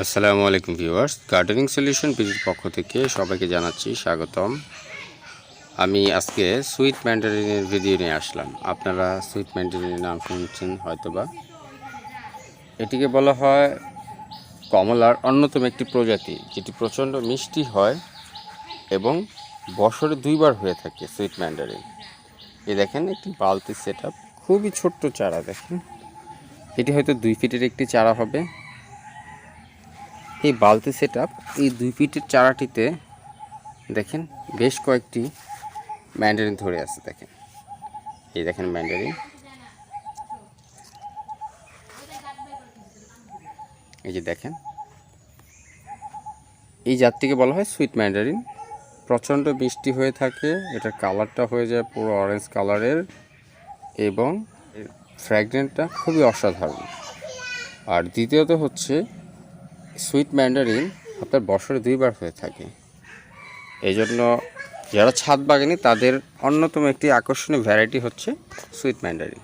আসসালামু আলাইকুম viewers, gardening solution বিডির পক্ষ থেকে সবাইকে জানাচ্ছি স্বাগতম। আমি আজকে সুইট ম্যান্ডারিনের ভিডিও নিয়ে আসলাম। আপনারা সুইট ম্যান্ডারিনের নাম শুনছেন হয়তোবা। এটিকে বলা হয় কমলার অন্যতম একটি প্রজাতি, যেটি প্রচণ্ড মিষ্টি হয় এবং বছরে 2বার হয়ে থাকে সুইট ম্যান্ডারিন। এই দেখেন একটি বালতি সেট আপ, খুবই ছোট্ট চারা। দেখেন এটি হয়তো 2 ফিটের একটি চারা হবে। এই বালতি সেট আপ, এই 2 ফিটের চারাটিতে দেখেন বেশ কয়েকটি ম্যান্ডারিন ধরে আছে। দেখেন এই দেখেন ম্যান্ডারিন, এই যে দেখেন, এই জাতটিকে বলা হয় সুইট ম্যান্ডারিন। প্রচণ্ড মিষ্টি হয়ে থাকে, এটার কালারটা হয়ে যায় পুরো অরেঞ্জ কালারের এবং ফ্র্যাগরেন্টটা খুবই অসাধারণ। আর দ্বিতীয়ত হচ্ছে সুইট ম্যান্ডারিন আপনার বছরে 2বার হয়ে থাকে। এই জন্য যারা ছাদ বাগানি তাদের অন্যতম একটি আকর্ষণীয় ভ্যারাইটি হচ্ছে সুইট ম্যান্ডারিন।